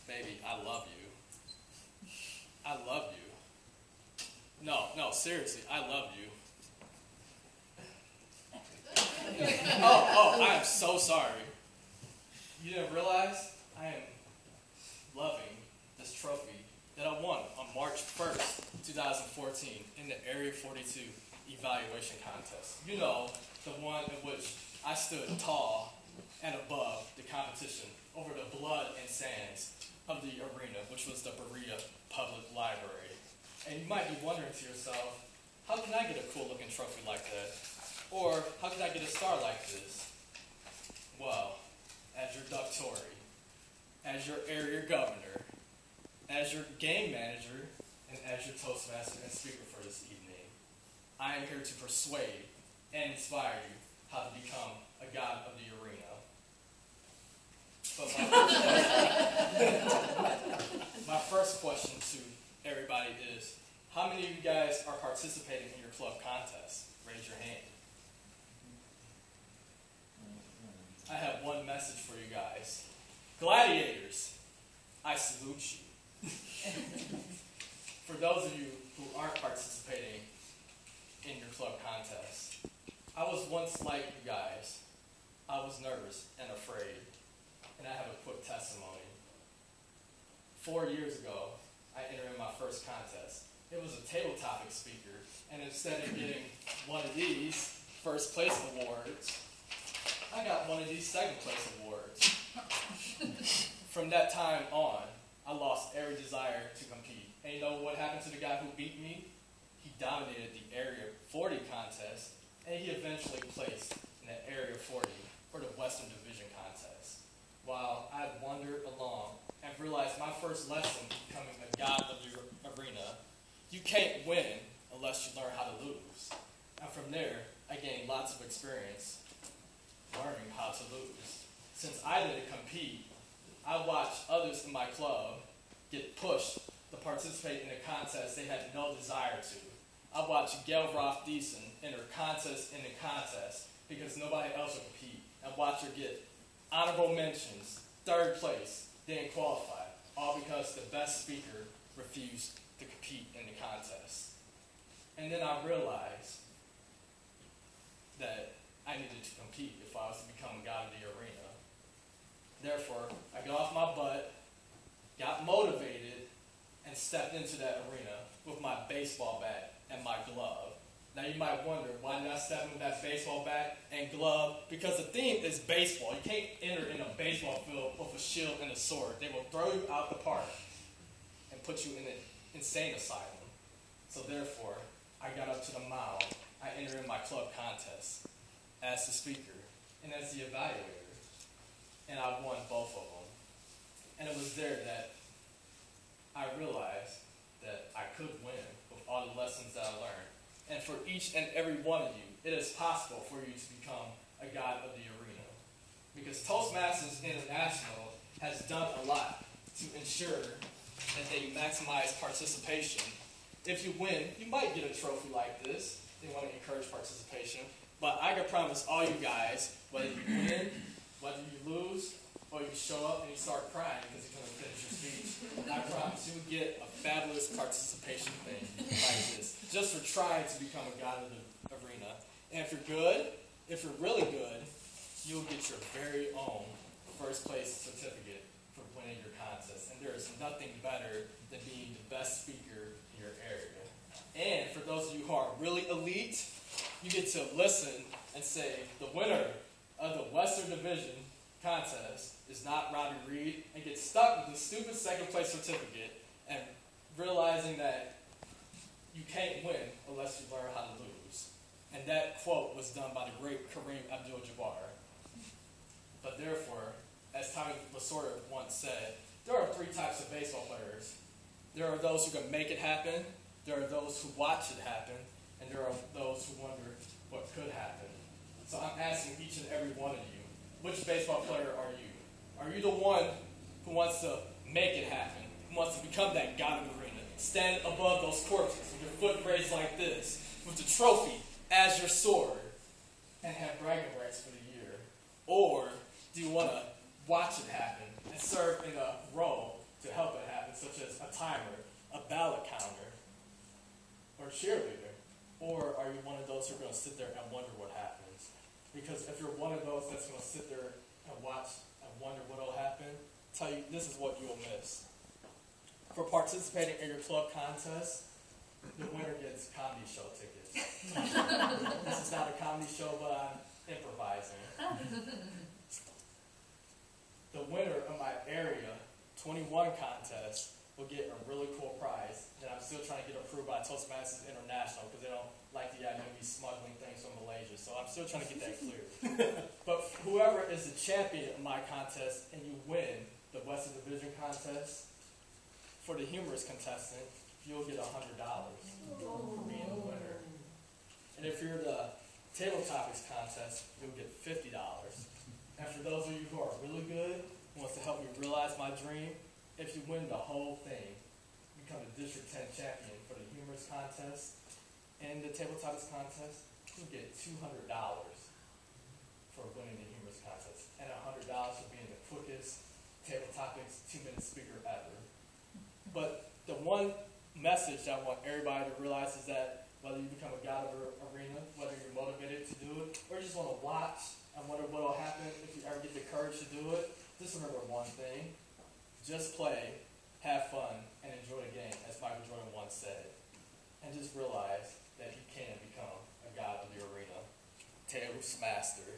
Baby, I love you. I love you. No, seriously, I love you. I am so sorry. You didn't realize I am loving this trophy that I won on March 1st, 2014 in the Area 42 evaluation contest. You know, the one in which I stood tall and above the competition over the blood and sands of the arena, which was the Berea Public Library. And you might be wondering to yourself, how can I get a cool looking trophy like that? Or how can I get a star like this? Well, as your ductory, as your area governor, as your game manager, and as your Toastmaster and speaker for this evening, I am here to persuade and inspire you how to become a god of the arena. But my first question to everybody is, how many of you guys are participating in your club contest? Raise your hand. I have one message for you guys. Gladiators, I salute you. For those of you who aren't participating in your club contest, I was once like you guys. I was nervous and afraid, and I have a quick testimony. 4 years ago, I entered in my first contest. It was a table topic speaker, and instead of getting one of these first place awards, I got one of these second place awards. From that time on, I lost every desire to compete. And you know what happened to the guy who beat me? He dominated the Area 40 contest, and he eventually placed in the Area 40 for the Western Division contest. While I wandered along and realized my first lesson becoming a god of the arena, you can't win unless you learn how to lose. And from there, I gained lots of experience learning how to lose. Since I didn't compete, I watched others in my club get pushed to participate in a contest they had no desire to. I watched Gail Roth Deason enter contest in the contest because nobody else would compete, and watch her get honorable mentions, third place, didn't qualify, all because the best speaker refused to compete in the contest. And then I realized that I needed to compete if I was to become a god of the arena. Therefore, I got off my butt, got motivated, and stepped into that arena with my baseball bat and my glove. Now you might wonder, why did I step in with that baseball bat and glove? Because the theme is baseball. You can't enter in a baseball field with a shield and a sword. They will throw you out the park and put you in an insane asylum. So therefore, I got up to the mound. I entered in my club contest as the speaker and as the evaluator. And I won both of them. And it was there that I realized that I could win with all the lessons that I learned. And for each and every one of you, it is possible for you to become a god of the arena. Because Toastmasters International has done a lot to ensure that they maximize participation. If you win, you might get a trophy like this. They want to encourage participation. But I can promise all you guys, whether you win, whether you lose, or you show up and you start crying because you couldn't finish your speech, I promise you will get a fabulous participation thing like this, just for trying to become a god of the arena. And if you're good, if you're really good, you'll get your very own first place certificate for winning your contest. And there is nothing better than being the best speaker in your area. And for those of you who are really elite, you get to listen and say, the winner of the Western Division contest is not Robert Reid, and get stuck with the stupid second place certificate and realizing that you can't win unless you learn how to lose. And that quote was done by the great Kareem Abdul-Jabbar. But therefore, as Tommy Lasorda once said, there are 3 types of baseball players. There are those who can make it happen, there are those who watch it happen, and there are those who wonder what could happen. So I'm asking each and every one of you, which baseball player are you? Are you the one who wants to make it happen, who wants to become that god of the arena, stand above those corpses with your foot raised like this, with the trophy as your sword, and have bragging rights for the year? Or do you want to watch it happen and serve in a role to timer, a ballot counter, or cheerleader? Or are you one of those who are going to sit there and wonder what happens? Because if you're one of those that's going to sit there and watch and wonder what will happen, tell you this is what you'll miss. For participating in your club contest, the winner gets comedy show tickets. This is not a comedy show, but I'm improvising. The winner of my area 21 contest will get a really cool prize that I'm still trying to get approved by Toastmasters International because they don't like the idea of me smuggling things from Malaysia. So I'm still trying to get that cleared. But whoever is the champion of my contest and you win the Western Division contest, for the humorous contestant, you'll get $100 for being the winner. And if you're the table topics contest, you'll get $50. And for those of you who are really good, who wants to help me realize my dream, if you win the whole thing, become the District 10 champion for the humorous contest and the table topics contest, you'll get $200 for winning the humorous contest. And $100 for being the quickest table topics 2-minute speaker ever. But the one message that I want everybody to realize is that whether you become a god of the arena, whether you're motivated to do it, or you just want to watch and wonder what will happen if you ever get the courage to do it, just remember one thing. Just play, have fun, and enjoy the game, as Michael Jordan once said. And just realize that you can become a god of the arena. Tails Master.